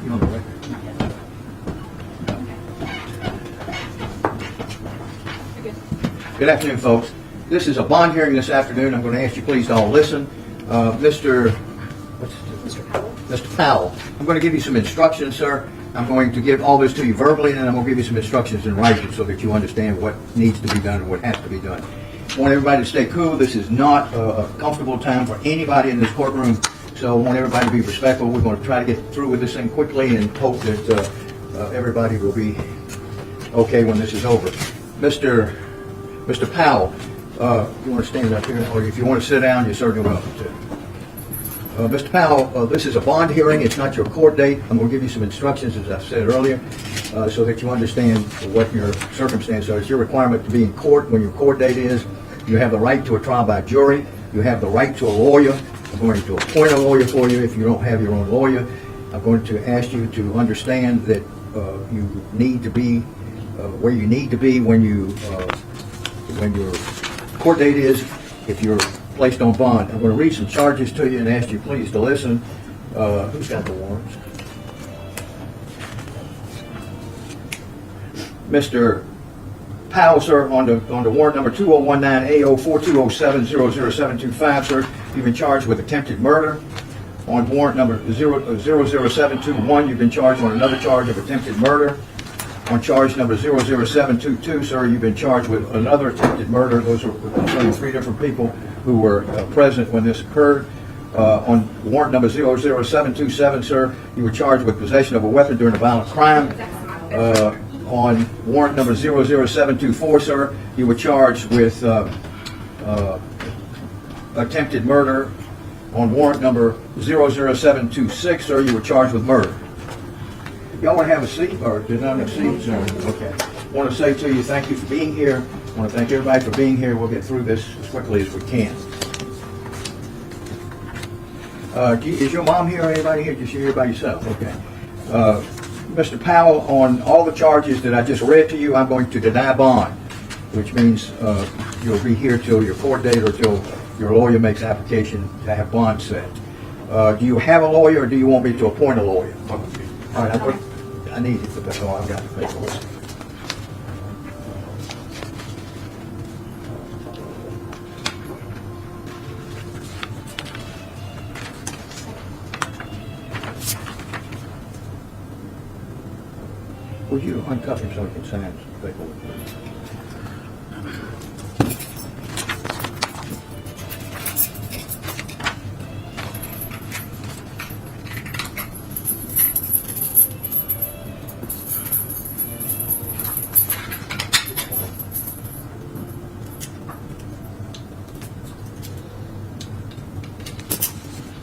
You on the record? Good afternoon, folks. This is a bond hearing this afternoon. I'm going to ask you please to all listen. Mr. Powell, I'm going to give you some instructions, sir. I'm going to give all this to you verbally, and then I'm going to give you some instructions in writing so that you understand what needs to be done and what has to be done. I want everybody to stay cool. This is not a comfortable time for anybody in this courtroom, so I want everybody to be respectful. We're going to try to get through with this thing quickly and hope that everybody will be okay when this is over. Mr. Powell, you want to stand up here, or if you want to sit down, you're certainly welcome to. Mr. Powell, this is a bond hearing. It's not your court date. I'm going to give you some instructions, as I said earlier, so that you understand what your circumstances are. It's your requirement to be in court when your court date is. You have the right to a trial by jury. You have the right to a lawyer. I'm going to appoint a lawyer for you if you don't have your own lawyer. I'm going to ask you to understand that you need to be where you need to be when your court date is. If you're placed on bond, I'm going to read some charges to you and ask you please to listen. Who's got the warrants? Mr. Powell, sir, on the warrant number 2019-AO4207-00725, sir, you've been charged with attempted murder. On warrant number 00721, you've been charged on another charge of attempted murder. On charge number 00722, sir, you've been charged with another attempted murder. Those are concerning 3 different people who were present when this occurred. On warrant number 00727, sir, you were charged with possession of a weapon during a violent crime. On warrant number 00724, sir, you were charged with attempted murder. On warrant number 00726, sir, you were charged with murder. Y'all want to have a seat, or did not have seats? Okay. I want to say to you, thank you for being here. I want to thank everybody for being here. We'll get through this as quickly as we can. Is your mom here or anybody here? Just you here by yourself? Okay. Mr. Powell, on all the charges that I just read to you, I'm going to deny bond, which means you'll be here till your court date or till your lawyer makes application to have bond set. Do you have a lawyer, or do you want me to appoint a lawyer? All right, I need it, but that's all I've got to pay for it. Would you uncuff him so he can sign some paperwork, please?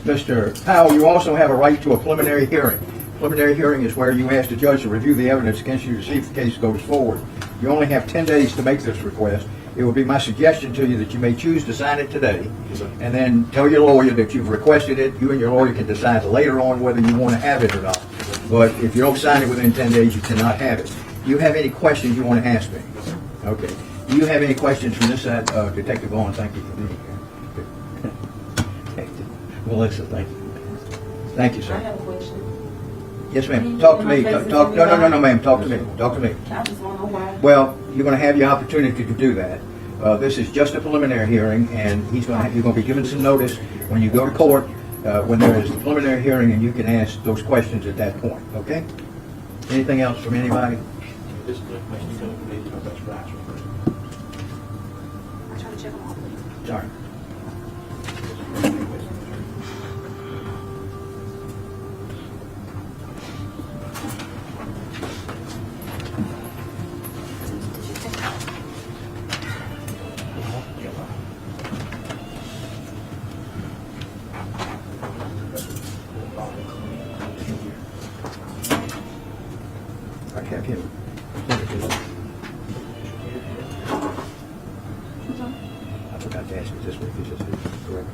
Mr. Powell, you also have a right to a preliminary hearing. Preliminary hearing is where you ask the judge to review the evidence against you to see if the case goes forward. You only have 10 days to make this request. It would be my suggestion to you that you may choose to sign it today, and then tell your lawyer that you've requested it. You and your lawyer can decide later on whether you want to have it or not. But if you don't sign it within 10 days, you cannot have it. Do you have any questions you want to ask me? Okay. Do you have any questions from this side? Detective Vaughn, thank you for being here. Melissa, thank you. Thank you, sir. I have a question. Yes, ma'am. Talk to me. No, ma'am. Talk to me. Talk to me. I just want to know why. Well, you're going to have your opportunity to do that. This is just a preliminary hearing, and you're going to be given some notice when you go to court when there is a preliminary hearing, and you can ask those questions at that point. Okay? Anything else from anybody? I try to check them all, please. Sorry. I have him. I forgot to ask you this week. This is correct.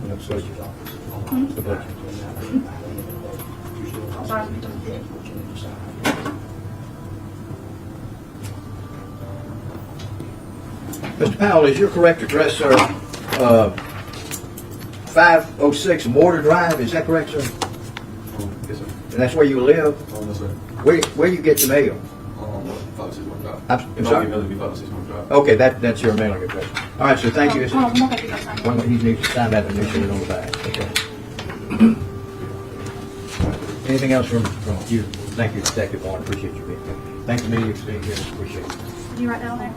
No, so the budget. Mr. Powell, is your correct address, sir, 506 Mortar Drive, is that correct, sir? Yes, sir. And that's where you live? No, sir. Where you get your mail? 561 Drive. I'm sorry? It'll be 561 Drive. Okay, that's your mailing address. All right, so thank you. Hold on, one more thing, guys. One, he needs to sign that initially on the back. Okay. Anything else from you? Thank you, Detective Warren. Appreciate you being here. Thank you, media, for being here. Appreciate it. Did you write down there?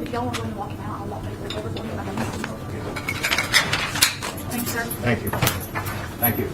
If y'all want to go and walk him out, I'll walk over for him. Thanks, sir. Thank you. Thank you.